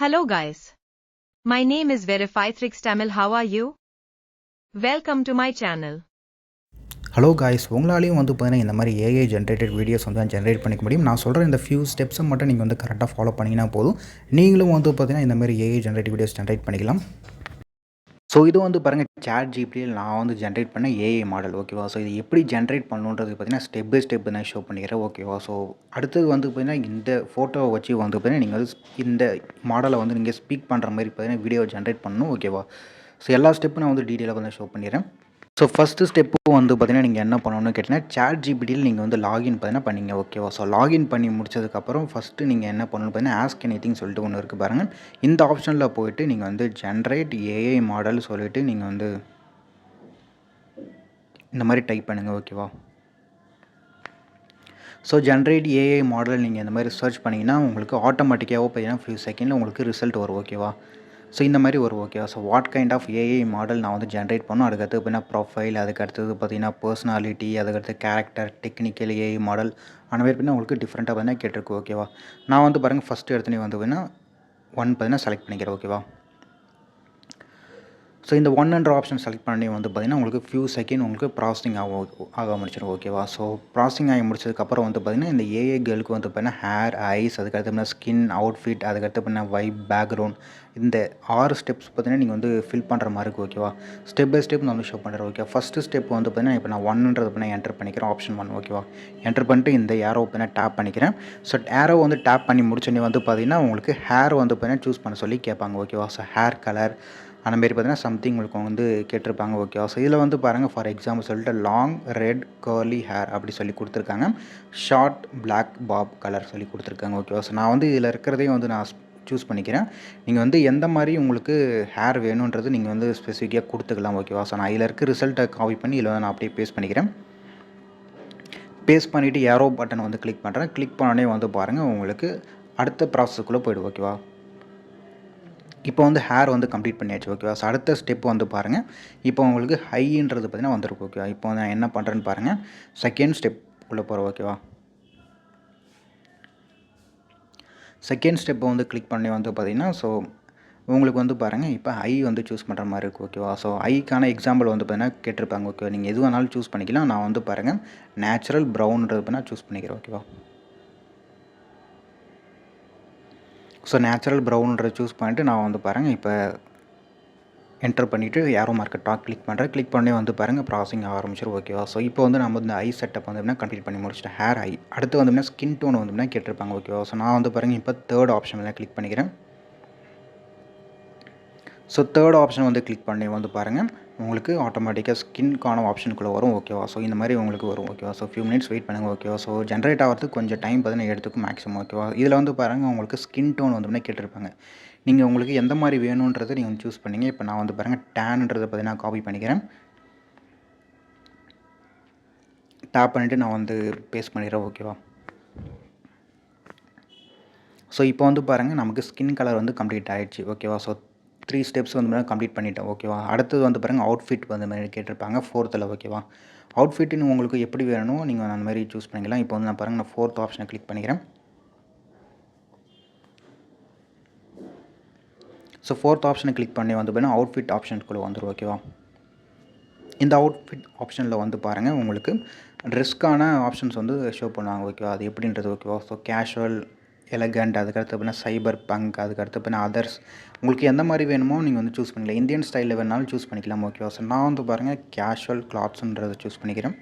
Hello guys. My name is Verify3x Tamil. How are you? Welcome to my channel. Hello guys, உங்களாலையும் பார்த்தீங்கன்னா இந்த மாதிரி AI generated videos generate பண்ணிக்க முடியும். நான் சொல்கிற இந்த ஃபியூ ஸ்டெப்ஸை மட்டும் நீங்கள் கரெக்டாக ஃபாலோ பண்ணிங்கன்னா போதும். நீங்களும் பார்த்தீங்கன்னா இந்த மாதிரி ஏஐ ஜென்ரேட்டட் வீடியோஸ் ஜென்ரேட் பண்ணிக்கலாம். ஸோ இது பாருங்கள், ChatGPTயில் நான் ஜென்ரேட் பண்ண ஏஐ மாடல். ஓகேவா? ஸோ இது எப்படி ஜென்ரேட் பண்ணணுன்றது பார்த்தீங்கன்னா ஸ்டெப் பை ஸ்டெப் நான் ஷோ பண்ணிக்கிறேன். ஓகேவா? ஸோ அடுத்தது பார்த்தீங்கன்னா இந்த ஃபோட்டோவை வச்சு பார்த்தீங்கன்னா நீங்கள் இந்த மாடலை நீங்கள் ஸ்பீக் பண்ணுற மாதிரி பார்த்தீங்கன்னா வீடியோ ஜென்ரேட் பண்ணணும். ஓகேவா? ஸோ எல்லா ஸ்டெப்பும் நான் டீட்டெயிலாக ஷோ பண்ணிடுறேன். ஸோ ஃபஸ்ட்டு ஸ்டெப்பு பார்த்தீங்கன்னா நீங்கள் என்ன பண்ணணும்னு கேட்டிங்கன்னா, ChatGPTயில் நீங்கள் லாகின் பார்த்தீங்கன்னா பண்ணிங்க. ஓகேவா? ஸோ லாகின் பண்ணி முடிச்சதுக்கப்புறம் ஃபஸ்ட்டு நீங்கள் என்ன பண்ணணும்னு பார்த்தீங்கன்னா, ஆஸ்க் எனிதிங் சொல்லிட்டு ஒன்று இருக்குது பாருங்கள். இந்த ஆப்ஷனில் போய்ட்டு நீங்கள் ஜென்ரேட் ஏஐ மாடல் சொல்லிவிட்டு நீங்கள் இந்த மாதிரி டைப் பண்ணுங்கள். ஓகேவா? ஸோ ஜென்ரேட் ஏஐ மாடல் நீங்கள் இந்த மாதிரி சர்ச் பண்ணிங்கன்னா உங்களுக்கு ஆட்டோமேட்டிக்காக பார்த்தீங்கன்னா ஃபியூ செகண்டில் உங்களுக்கு ரிசல்ட் வரும். ஓகேவா? ஸோ இந்த மாதிரி வரும். ஓகேவா? So what kind of AI model நான் ஜென்ரேட் பண்ணணும். அதுக்கடுத்து பார்த்தீங்கன்னா ப்ரொஃபைல், அதுக்கடுத்தது பார்த்தீங்கன்னா பர்சனாலிட்டி, அதுக்கடுத்து கேரக்டர், டெக்னிக்கல் ஏஐ மாடல் அந்த மாதிரி பார்த்தீங்கன்னா உங்களுக்கு டிஃப்ரெண்ட்டாக பார்த்தீங்கன்னா கேட்டிருக்கு. ஓகேவா? நான் பாருங்கள் ஃபஸ்ட்டு எடுத்துனே பார்த்தீங்கன்னா 1 பார்த்தீங்கன்னா செலக்ட் பண்ணிக்கிறேன். ஓகேவா? ஸோ இந்த 1 ஆப்ஷன் செலக்ட் பண்ணி பார்த்தீங்கன்னா உங்களுக்கு ஃபியூ செகண்ட் உங்களுக்கு ப்ராசஸிங் ஆக முடிச்சிடும். ஓகேவா? ஸோ ப்ராசஸிங் ஆகி முடிச்சதுக்கப்புறம் பார்த்தீங்கன்னா இந்த ஏஐ கேர்ளுக்கு பார்த்தீங்கன்னா ஹேர், ஐஸ், அதுக்கடுத்து பார்த்தீங்கன்னா ஸ்கின், அவுட்ஃபிட், அதுக்கடுத்து பார்த்தீங்கன்னா வைப், பேக்ரவுண்ட், இந்த 6 ஸ்டெப்ஸ் பார்த்தீங்கன்னா நீங்கள் ஃபில் பண்ணுற மாதிரி இருக்குது. ஓகேவா? ஸ்டெப் பை ஸ்டெப் நான் ஷோ பண்ணுறேன். ஓகே, ஃபஸ்ட்டு ஸ்டெப் பார்த்தீங்கன்னா இப்போ நான் 1ன்றது பார்த்தீங்கன்னா என்டர் பண்ணிக்கிறேன். ஆப்ஷன் 1. ஓகேவா? என்டர் பண்ணிட்டு இந்த ஏரோ பார்த்தீங்கன்னா டேப் பண்ணிக்கிறேன். ஸோ ஏரோ டேப் பண்ணி முடிச்சோடனே பார்த்தீங்கன்னா உங்களுக்கு ஹேர் பார்த்தீங்கன்னா சூஸ் பண்ண சொல்லி கேட்பாங்க. ஓகேவா? ஸோ ஹேர் கலர் அந்த மாரி பார்த்தீங்கன்னா சம்திங் உங்களுக்கு கேட்டிருப்பாங்க. ஓகேவா? ஸோ இதில் பாருங்கள், ஃபார் எக்ஸாம்பிள் சொல்லிட்டு லாங் ரெட் கர்லி ஹேர் அப்படி சொல்லி கொடுத்துருக்காங்க. ஷார்ட் பிளாக் பாப் கலர் சொல்லி கொடுத்துருக்காங்க. ஓகேவா? ஸோ நான் இதில் இருக்கிறதையும் நான் சூஸ் பண்ணிக்கிறேன். நீங்கள் எந்த மாதிரி உங்களுக்கு ஹேர் வேணுன்றது நீங்கள் ஸ்பெசிஃபிக்காக கொடுத்துக்கலாம். ஓகேவா? ஸோ நான் இதில் இருக்க ரிசல்ட்டை காப்பி பண்ணி இதில் நான் அப்படியே பேஸ்ட் பண்ணிக்கிறேன். பேஸ்ட் பண்ணிவிட்டு ஏரோ பட்டன் கிளிக் பண்ணுறேன். கிளிக் பண்ணோடனே பாருங்கள் உங்களுக்கு அடுத்த ப்ராசஸ்க்குள்ளே போய்டும். ஓகேவா? இப்போ ஹேர் கம்ப்ளீட் பண்ணியாச்சு. ஓகேவா? ஸோ அடுத்த ஸ்டெப் பாருங்கள், இப்போ உங்களுக்கு ஹைன்றது பார்த்தீங்கன்னா வந்திருக்கு. ஓகேவா? இப்போ நான் என்ன பண்ணுறேன்னு பாருங்கள். செகண்ட் ஸ்டெப் உள்ளே போகிறோம். ஓகேவா? செகண்ட் ஸ்டெப்பை கிளிக் பண்ணி பார்த்தீங்கன்னா ஸோ உங்களுக்கு பாருங்கள், இப்போ ஐ சூஸ் பண்ணுற மாதிரி இருக்குது. ஓகேவா? ஸோ ஐக்கான எக்ஸாம்பிள் பார்த்தீங்கன்னா கேட்டிருப்பாங்க. ஓகே, நீங்கள் எது வேணாலும் சூஸ் பண்ணிக்கலாம். நான் பாருங்கள் நேச்சுரல் ப்ரௌன்ன்றது பார்த்தீங்கன்னா சூஸ் பண்ணிக்கிறேன். ஓகேவா? ஸோ நேச்சுரல் ப்ரௌன்ன்றதை சூஸ் பண்ணிவிட்டு நான் பாருங்கள் இப்போ என்டர் பண்ணிவிட்டு ஏரோ மார்க்கெட் கிளிக் பண்ணுறேன். கிளிக் பண்ணி பாருங்கள் ப்ராசஸிங் ஆரம்பிச்சிடும். ஓகேவா? ஸோ இப்போ நம்ம இந்த ஐ செட்டப் கம்ப்ளீட் பண்ணி முடிச்சிட்டேன். ஹேர் ஐ அடுத்து ஸ்கின் டோன் கேட்டிருப்பாங்க. ஓகேவா? ஸோ நான் பாருங்கள் இப்போ தேர்ட் ஆப்ஷனில் கிளிக் பண்ணிக்கிறேன். ஸோ தேர்ட் ஆப்ஷன் கிளிக் பண்ணி பாருங்கள் உங்களுக்கு ஆட்டோமேட்டிக்காக ஸ்கின்கான ஆப்ஷனுக்குள்ளே வரும். ஓகேவா? ஸோ இந்த மாதிரி உங்களுக்கு வரும். ஓகேவா? ஸோ ஃபியூ மினிட்ஸ் வெயிட் பண்ணுங்கள். ஓகேவா? ஸோ ஜென்ரேட் ஆகிறதுக்கு கொஞ்சம் டைம் பார்த்தீங்கன்னா எடுத்துக்கும் மேக்ஸிமம். ஓகேவா? இதில் பாருங்கள் உங்களுக்கு ஸ்கின் டோன் கேட்டிருப்பாங்க. நீங்கள் உங்களுக்கு எந்த மாதிரி வேணுன்றதை நீங்கள் சூஸ் பண்ணிங்க. இப்போ நான் பாருங்கள் டேன்ன்றதை பார்த்தீங்கன்னா காப்பி பண்ணிக்கிறேன். டேப் பண்ணிவிட்டு நான் பேஸ்ட் பண்ணிடுறேன். ஓகேவா? ஸோ இப்போ பாருங்கள் நமக்கு ஸ்கின் கலர் கம்ப்ளீட் ஆகிடுச்சு. ஓகேவா? ஸோ 3 ஸ்டெப்ஸ் கம்ப்ளீட் பண்ணிட்டேன். ஓகேவா? அடுத்தது பாருங்கள் அவுட்ஃபிட் மாதிரி கேட்டிருப்பாங்க 4த்தில். ஓகேவா? அவுட்ஃபிட்டுன்னு உங்களுக்கு எப்படி வேணும் நீங்கள் அந்த மாதிரி சூஸ் பண்ணிக்கலாம். இப்போ நான் பாருங்கள் நான் 4th ஆப்ஷனை கிளிக் பண்ணிக்கிறேன். ஸோ 4th ஆப்ஷனை கிளிக் பண்ணி பார்த்தீங்கன்னா அவுட்ஃபிட் ஆப்ஷனுக்குள்ளே வந்துடும். ஓகேவா? இந்த அவுட்ஃபிட் ஆப்ஷனில் பாருங்கள் உங்களுக்கு ட்ரெஸ்க்கான ஆப்ஷன்ஸ் ஷோ பண்ணுவாங்க. ஓகேவா? அது எப்படின்றது. ஓகேவா? ஸோ கேஷுவல், எலகண்ட், அதுக்கடுத்து பார்த்தீங்கன்னா சைபர் பங்க், அதுக்கடுத்து பார்த்தீங்கன்னா அதர்ஸ், உங்களுக்கு எந்த மாதிரி வேணுமோ நீங்கள் சூஸ் பண்ணிக்கலாம். இந்தியன் ஸ்டைலில் வேணாலும் சூஸ் பண்ணிக்கலாம். ஓகேவா? ஸோ நான் பாருங்கள் கேஷுவல் கிளாத்ஸுன்றதை சூஸ் பண்ணிக்கிறேன்.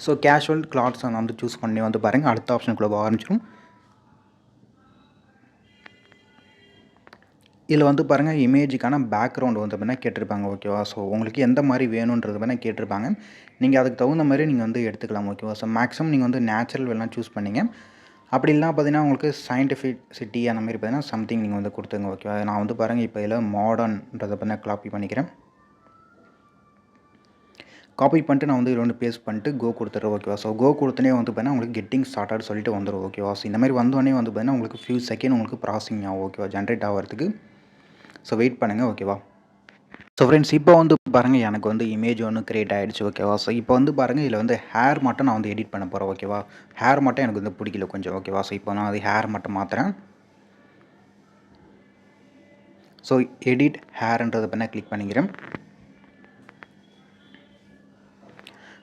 ஸோ கேஷுவல் கிளாத்ஸை நான் சூஸ் பண்ணி பாருங்கள் அடுத்த ஆப்ஷனுக்குள்ளே ஆரம்பிச்சிடும். இதில் பாருங்கள் இமேஜுக்கான பேக்ரவுண்ட் பார்த்தீங்கன்னா கேட்டிருப்பாங்க. ஓகேவா? ஸோ உங்களுக்கு எந்த மாதிரி வேணுன்றது வேணால் கேட்டிருப்பாங்க. நீங்கள் அதுக்கு தகுந்த மாதிரி நீங்கள் எடுத்துக்கலாம். ஓகேவா? ஸோ மேக்ஸிமம் நீங்கள் நேச்சுரல் வேணால் சூஸ் பண்ணிங்க. அப்படி இல்லைனா பார்த்தீங்கன்னா உங்களுக்கு சயின்டிஃபிசிட்டி அந்த மாதிரி பார்த்தீங்கன்னா சம்திங் நீங்கள் கொடுத்துங்க. ஓகேவா? நான் பாருங்கள் இப்போ இதில் மாடர்ன்றதை பார்த்தீங்கன்னா காப்பி பண்ணிக்கிறேன். காப்பி பண்ணிட்டு நான் இதில் பேஸ்ட் பண்ணிட்டு கோ கொடுத்துட்றேன். ஓகேவா? ஸோ கோ கொடுத்தனே பார்த்தீங்கன்னா உங்களுக்கு கெட்டிங் ஸ்டார்டட் சொல்லிட்டு வந்துடும். ஓகேவா? ஸோ இந்த மாதிரி வந்தோடனே பார்த்தீங்கன்னா உங்களுக்கு ஃபியூ செகண்ட் உங்களுக்கு ப்ராசஸிங் ஆகும். ஓகேவா? ஜென்ரேட் ஆகிறதுக்கு. ஸோ வெயிட் பண்ணுங்கள். ஓகேவா? ஸோ ஃப்ரெண்ட்ஸ் இப்போ வந்து பாருங்கள் எனக்கு வந்து இமேஜ் ஒன்று கிரியேட் ஆகிடுச்சு ஓகேவா. ஸோ இப்போ வந்து பாருங்கள் இதில் வந்து ஹேர் மட்டும் நான் வந்து எடிட் பண்ண போகிறேன் ஓகேவா. ஹேர் மட்டும் எனக்கு வந்து பிடிக்கல கொஞ்சம் ஓகேவா. ஸோ இப்போ நான் அது ஹேர் மட்டும் மாற்றுறேன். ஸோ எடிட் ஹேர்ன்றதை பண்ண கிளிக் பண்ணிக்கிறேன்.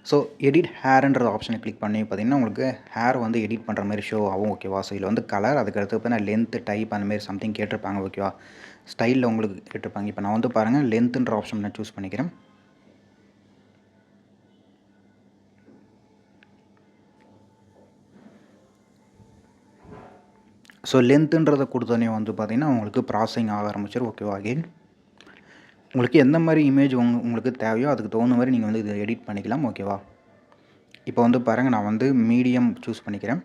ஸோ எடிட் ஹேர்ன்ற ஆப்ஷனை கிளிக் பண்ணி பார்த்தீங்கன்னா உங்களுக்கு ஹேர் வந்து எடிட் பண்ணுற மாதிரி ஷோ ஆகும் ஓகேவா. ஸோ இதில் வந்து கலர், அதுக்கடுத்து பார்த்தீங்கன்னா லென்த்து, டைப் அந்த மாதிரி சம்திங் கேட்டிருப்பாங்க ஓகேவா. ஸ்டைலில் உங்களுக்கு கேட்டிருப்பாங்க. இப்போ நான் வந்து பாருங்கள் லென்த்துன்ற ஆப்ஷன் நான் சூஸ் பண்ணிக்கிறேன். ஸோ லென்த்துன்றதை கொடுத்தோன்னே வந்து பார்த்திங்கன்னா உங்களுக்கு ப்ராசஸிங் ஆக ஆரம்பிச்சிடும் ஓகேவா. அகெயின் உங்களுக்கு எந்த மாதிரி இமேஜ் உங்களுக்கு தேவையோ அதுக்கு தகுந்த மாதிரி நீங்கள் வந்து இதை எடிட் பண்ணிக்கலாம் ஓகேவா. இப்போ வந்து பாருங்கள் நான் வந்து மீடியம் சூஸ் பண்ணிக்கிறேன்.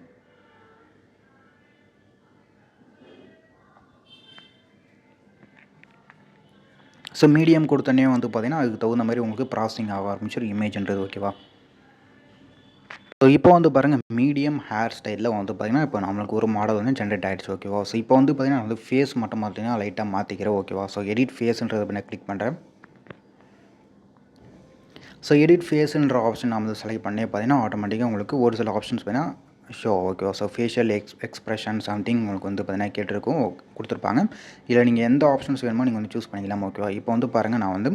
ஸோ மீடியம் கொடுத்தோன்னே வந்து பார்த்திங்கன்னா அதுக்கு தகுந்த மாதிரி உங்களுக்கு ப்ராசஸிங் ஆக ஆரம்பிச்சிடும் இமேஜ்ன்றது ஓகேவா. ஸோ இப்போ வந்து பாருங்கள் மீடியம் ஹேர் ஸ்டைலில் வந்து பார்த்திங்கன்னா இப்போ நம்மளுக்கு ஒரு மாடல் வந்து ஜென்ரேட் ஆகிடுச்சு ஓகேவா. ஸோ இப்போ வந்து பார்த்திங்கன்னா வந்து ஃபேஸ் மட்டும் பார்த்திங்கன்னா லைட்டாக மாற்றிக்கிறேன் ஓகேவா. ஸோ எடிட் ஃபேஸ்ன்றதை நான் கிளிக் பண்ணுறேன். ஸோ எடிட் ஃபேஸுன்ற ஆப்ஷன் நம்ம வந்து செலக்ட் பண்ணி பார்த்தீங்கன்னா ஆட்டோமேட்டிக்காக உங்களுக்கு ஒரு சில ஆப்ஷன்ஸ் பார்த்தீங்கன்னா ஷோ ஓகேவா. ஸோ ஃபேஷியல் எக்ஸ்பிரஷன் சம்திங் உங்களுக்கு வந்து பார்த்தீங்கன்னா கேட்டிருக்கும் கொடுத்துருப்பாங்க. இல்லை நீங்கள் எந்த ஆப்ஷன்ஸ் வேணுமோ நீங்கள் வந்து சூஸ் பண்ணிக்கலாம் ஓகேவா. இப்போ வந்து பாருங்கள் நான் வந்து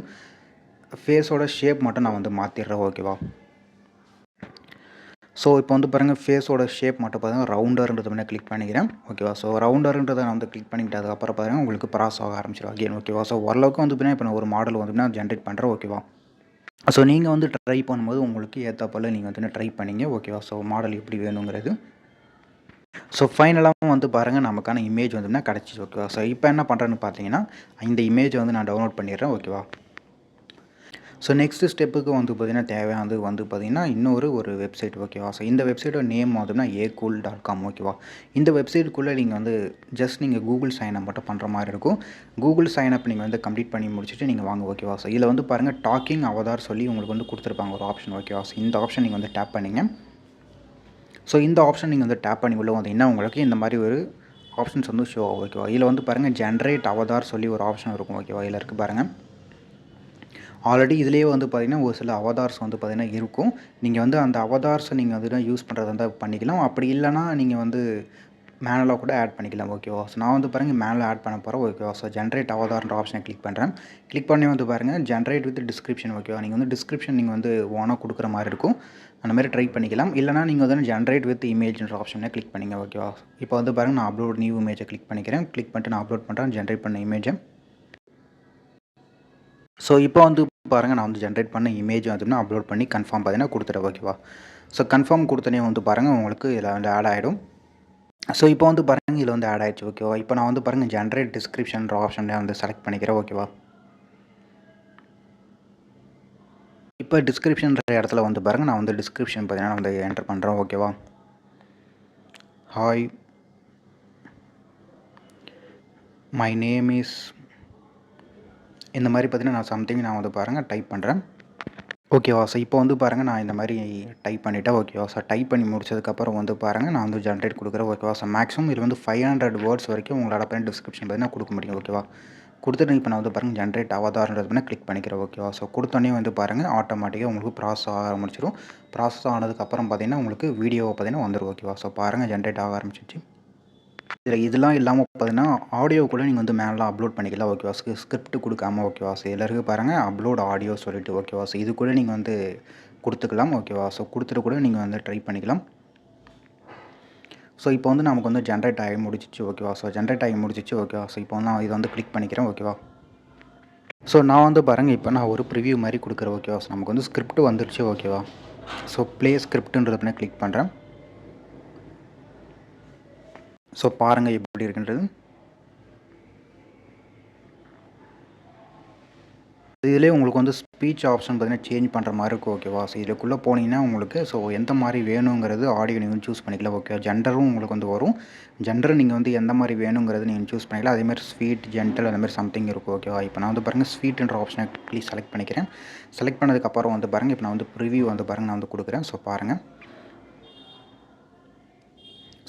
ஃபேஸோட ஷேப் மட்டும் நான் வந்து மாற்றிடுறேன் ஓகேவா. ஸோ இப்போ வந்து பாருங்கள் ஃபேஸோட ஷேப் மட்டும் பார்த்தீங்கன்னா ரவுண்டர்ன்றதை வந்து கிளிக் பண்ணிக்கிறேன் ஓகேவா. ஸோ ரவுண்டர்ன்றதை நான் வந்து கிளிக் பண்ணிக்கிட்டு அதுக்கப்புறம் பாருங்கள் உங்களுக்கு ப்ராசஸ் ஆக ஆரம்பிச்சிடும் அகெயின் ஓகேவா. ஸோ ஓரளவுக்கு வந்து பார்த்தீங்கன்னா இப்போ நான் ஒரு மாடல் வந்து நான் ஜென்ரேட் பண்ணுறேன் ஓகேவா. ஸோ நீங்கள் வந்து ட்ரை பண்ணும்போது உங்களுக்கு ஏற்றப்போல் நீங்கள் வந்து ட்ரை பண்ணிங்க ஓகேவா. ஸோ மாடல் எப்படி வேணுங்கிறது. ஸோ ஃபைனலாக வந்து பாருங்கள் நமக்கான இமேஜ் வந்துன்னா கிடச்சிச்சு ஓகேவா. ஸோ இப்போ என்ன பண்ணுறேன்னு பார்த்தீங்கன்னா இந்த இமேஜை வந்து நான் டவுன்லோட் பண்ணிடுறேன் ஓகேவா. ஸோ நெக்ஸ்ட் ஸ்டெப்புக்கு வந்து பார்த்திங்கன்னா தேவையானது வந்து பார்த்திங்கன்னா இன்னொரு வெப்சைட் ஓகேவா. ஸோ இந்த வெப்சைட்டோட நேம் வந்துன்னா acool.com ஓகேவா. இந்த வெப்சைட்டுக்குள்ளே நீங்கள் வந்து ஜஸ்ட் நீங்கள் கூகுள் சைன்அப் மட்டும் பண்ணுற மாதிரி இருக்கும். கூகுள் சைன்அப் நீங்கள் வந்து கம்ப்ளீட் பண்ணி முடிச்சுட்டு நீங்கள் வாங்க ஓகேவா. ஸோ இதில் வந்து பாருங்கள் டாக்கிங் அவதார் சொல்லி உங்களுக்கு வந்து கொடுத்துருப்பாங்க ஒரு ஆப்ஷன் ஓகேவா. ஸோ இந்த ஆப்ஷன் நீங்கள் வந்து டேப் பண்ணிங்க. ஸோ இந்த ஆப்ஷன் நீங்கள் வந்து டேப் பண்ணி உள்ள வந்தீங்கன்னா உங்களுக்கு இந்த மாதிரி ஒரு ஆப்ஷன்ஸ் வந்து ஷோ ஆகும் ஓகேவா. இதில் வந்து பாருங்கள் ஜென்ரேட் அவதார் சொல்லி ஒரு ஆப்ஷன் இருக்கும் ஓகேவா. இதில் இருக்குது பாருங்கள். ஆல்ரெடி இதிலேயே வந்து பார்த்திங்கன்னா ஒரு சில அவதார்ஸ் வந்து பார்த்திங்கன்னா இருக்கும். நீங்கள் வந்து அந்த அவதார்ஸை நீங்கள் வந்து யூஸ் பண்ணுறதா இருந்தால் பண்ணிக்கலாம். அப்படி இல்லைனா நீங்கள் வந்து மேனுவலாக கூட ஆட் பண்ணிக்கலாம் ஓகேவா. ஸோ நான் வந்து பாருங்கள் மேனுவலாக ஆட் பண்ண போகிறேன் ஓகேவா. ஸோ ஜென்ரேட் அவதார்ன்ற ஆப்ஷனை கிளிக் பண்ணுறேன். கிளிக் பண்ணி வந்து பாருங்கள் ஜென்ரேட் வித் டிஸ்கிரிப்ஷன் ஓகேவா. நீங்கள் வந்து டிஸ்கிரிப்ஷன் நீங்கள் வந்து ஓனாக கொடுக்குற மாதிரி இருக்கும். அந்த மாதிரி ட்ரை பண்ணிக்கலாம். இல்லைனா நீங்கள் வந்து ஜென்ரேட் வித் இமேஜ்ன்ற ஆப்ஷனை கிளிக் பண்ணிங்க ஓகேவா. இப்போ வந்து பாருங்கள் நான் அப்லோட் நியூ இமேஜை கிளிக் பண்ணிக்கிறேன். கிளிக் பண்ணிட்டு நான் அப்லோட் பண்ணுறேன் ஜென்ரேட் பண்ண இமேஜை. ஸோ இப்போ வந்து பாருங்கள் நான் வந்து ஜென்ரேட் பண்ண இமேஜ் வந்து அப்லோட் பண்ணி கன்ஃபார்ம் பார்த்தீங்கன்னா கொடுத்துட்டேன் ஓகேவா. ஸோ கன்ஃபார்ம் கொடுத்தனே வந்து பாருங்கள் உங்களுக்கு இதில் வந்து ஆட் ஆகிடும். ஸோ இப்போ வந்து பாருங்கள் இதில் வந்து ஆட் ஆகிடுச்சு ஓகேவா. இப்போ நான் வந்து பாருங்கள் ஜென்ரேட் டிஸ்கிரிப்ஷன்ற ஆப்ஷனை வந்து செலக்ட் பண்ணிக்கிறேன் ஓகேவா. இப்போ டிஸ்கிரிப்ஷன்ற இடத்துல வந்து பாருங்கள் நான் வந்து டிஸ்கிரிப்ஷன் பார்த்தீங்கன்னா வந்து என்டர் பண்ணுறேன் ஓகேவா. ஹாய், மை நேம் இஸ் இந்த மாதிரி பார்த்தீங்கன்னா நான் சம்திங் நான் வந்து பாருங்கள் டைப் பண்ணுறேன் ஓகேவா. ஸோ இப்போ வந்து பாருங்கள் நான் இந்த மாதிரி டைப் பண்ணிவிட்டேன் ஓகேவா. ஸோ டைப் பண்ணி முடிச்சதுக்கப்புறம் வந்து பாருங்கள் நான் வந்து ஜென்ரேட் கொடுக்குறேன் ஓகேவா. ஸோ மேக்ஸிமம் இது வந்து 500 வேர்ட்ஸ் வரைக்கும் உங்களோட பண்ணி டிஸ்கிரிப்ஷன் பார்த்தீங்கன்னா கொடுக்க முடியும் ஓகேவா. கொடுத்துட்டு இப்போ நான் வந்து பாருங்கள் ஜென்ரேட் அவதார்ன்றது பண்ணி கிளிக் பண்ணிக்கிறேன் ஓகேவா. ஸோ கொடுத்தோன்னே வந்து பாருங்கள் ஆட்டோமேட்டிக்காக உங்களுக்கு ப்ராசஸ் ஆக ஆரம்பிச்சிடும். ப்ராசஸ் ஆனதுக்கப்புறம் பார்த்தீங்கன்னா உங்களுக்கு வீடியோவை பார்த்தீங்கன்னா வந்துடும் ஓகேவா. ஸோ பாருங்கள் ஜென்ரேட் ஆக ஆரம்பிச்சிச்சு. இதெல்லாம் இல்லாமல் பார்த்தீங்கன்னா ஆடியோ கூட நீங்கள் வந்து மேலே அப்லோட் பண்ணிக்கலாம் ஓகேவா. ஸ்கிரிப்ட் கொடுக்காம ஓகேவா. ஸோ எல்லாருக்கும் பாருங்கள் அப்லோட் ஆடியோ சொல்லிட்டு ஓகேவா. ஸோ இது கூட நீங்கள் வந்து கொடுத்துக்கலாம் ஓகேவா. ஸோ கொடுத்துட்டு கூட நீங்கள் வந்து ட்ரை பண்ணிக்கலாம். ஸோ இப்போ வந்து நமக்கு வந்து ஜென்ரேட் ஆகி முடிச்சிச்சு ஓகேவா. ஸோ ஜென்ரேட் ஆகி முடிச்சிச்சு ஓகேவா. ஸோ இப்போ வந்து நான் இதை வந்து கிளிக் பண்ணிக்கிறேன் ஓகேவா. ஸோ நான் வந்து பாருங்கள் இப்போ நான் ஒரு ப்ரிவியூ மாதிரி கொடுக்குறேன் ஓகேவா. ஸோ நமக்கு வந்து ஸ்கிரிப்ட் வந்துருச்சு ஓகேவா. ஸோ ப்ளே ஸ்கிரிப்ட்டுன்றத பண்ணி கிளிக் பண்ணுறேன். ஸோ பாருங்கள் எப்படி இருக்குன்றது. இதிலே உங்களுக்கு வந்து ஸ்பீச் ஆப்ஷன் பார்த்தீங்கன்னா சேஞ்ச் பண்ணுற மாதிரி இருக்கும் ஓகேவா. ஸோ இதுக்குள்ளே போனீங்கன்னா உங்களுக்கு ஸோ எந்த மாதிரி வேணுங்கிறது ஆடியோ நீங்கள் வந்து சூஸ் பண்ணிக்கலாம் ஓகேவா. ஜெண்டரும் உங்களுக்கு வந்து வரும். ஜெண்டர் நீங்கள் வந்து எந்த மாதிரி வேணுங்கிறது நீங்கள் சூஸ் பண்ணிக்கலாம். அதேமாதிரி ஸ்வீட், ஜென்டல் அந்த மாதிரி சம்திங் இருக்கும் ஓகேவா. இப்போ நான் வந்து பாருங்கள் ஸ்வீட்ன்ற ஆப்ஷனை ப்ளீஸ் செலக்ட் பண்ணிக்கிறேன். செலக்ட் பண்ணதுக்கப்புறம் வந்து பாருங்கள் இப்போ நான் வந்து ப்ரிவியூ வந்து பாருங்கள் நான் வந்து கொடுக்குறேன். ஸோ பாருங்கள்.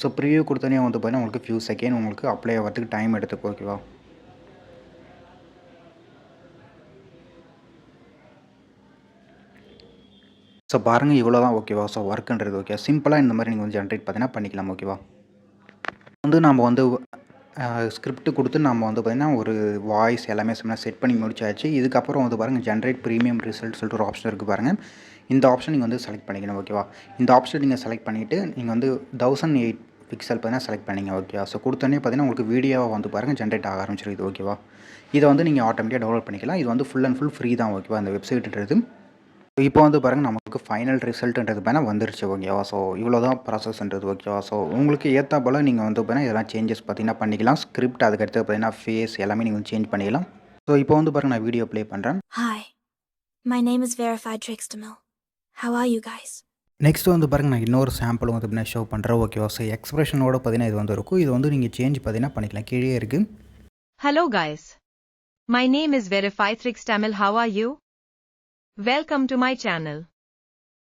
ஸோ ப்ரிவியூ கொடுத்தோன்னே வந்து பாருங்கள் உங்களுக்கு ஃபியூ செகண்ட் உங்களுக்கு அப்ளை ஆகிறதுக்கு டைம் எடுத்துக்கும் ஓகேவா. ஸோ பாருங்கள் இவ்வளோ தான் ஓகேவா. ஸோ ஒர்க்குன்றது ஓகே. சிம்பிளாக இந்த மாதிரி நீங்கள் வந்து ஜென்ரேட் பார்த்தீங்கன்னா பண்ணிக்கலாம் ஓகேவா. வந்து நம்ம வந்து ஸ்கிரிப்ட் கொடுத்து நம்ம வந்து பார்த்திங்கன்னா ஒரு வாய்ஸ் எல்லாமே செட் பண்ணி முடிச்சாச்சு. இதுக்கப்புறம் வந்து பாருங்கள் ஜென்ரேட் ப்ரீமியம் ரிசல்ட் சொல்லிட்டு ஒரு ஆப்ஷன் இருக்குது பாருங்கள். இந்த ஆப்ஷன் நீங்கள் வந்து செலக்ட் பண்ணிக்கணும் ஓகேவா. இந்த ஆப்ஷன் நீங்கள் செலக்ட் பண்ணிவிட்டு நீங்கள் வந்து 1008 பிக்சல் பார்த்தீங்கன்னா செலக்ட் பண்ணிங்க ஓகேவா. ஸோ கொடுத்தோன்னே பார்த்தீங்கன்னா உங்களுக்கு வீடியோவை வந்து பாருங்கள் ஜென்ரேட் ஆக ஆரம்பிச்சிருக்குது ஓகேவா. இதை வந்து நீங்கள் ஆட்டோமேட்டிக்காக டவுன்லோட் பண்ணிக்கலாம். இது வந்து ஃபுல் அண்ட் ஃபுல் ஃப்ரீ தான் ஓகேவா இந்த வெப்சைட்ன்றது. இப்போ வந்து பாருங்கள் நமக்கு ஃபைனல் ரிசல்ட்டுன்றது பார்த்தீங்கன்னா வந்துருச்சு ஓகேவா. ஸோ இவ்வளோ தான் ப்ராசஸ்ன்றது ஓகேவா. ஸோ உங்களுக்கு ஏற்ற போல் நீங்கள் வந்து பார்த்தீங்கன்னா இதெல்லாம் சேஞ்சஸ் பார்த்தீங்கன்னா பண்ணிக்கலாம். ஸ்கிரிப்ட் அதுக்கடுத்து பார்த்தீங்கன்னா ஃபேஸ் எல்லாமே நீங்கள் வந்து சேஞ்ச் பண்ணிக்கலாம். ஸோ இப்போ வந்து பாருங்கள் நான் வீடியோ ப்ளே பண்ணுறேன். Hi, my name is Verified Trickstamil. How are you guys? Next வந்து பாருங்கள் நான் இன்னொரு சாம்பிள் வந்து பார்த்தீங்கன்னா ஷோ பண்ணுறேன் ஓகேவா. ஸோ எக்ஸ்பிரஷனோட பார்த்தீங்கன்னா இது வந்து இருக்கும். இது வந்து நீங்கள் சேஞ்ச் பார்த்தீங்கன்னா பண்ணிக்கலாம். கீழே இருக்குது. Hello guys. My name is Verified Trickstamil. How are you? Welcome to my channel.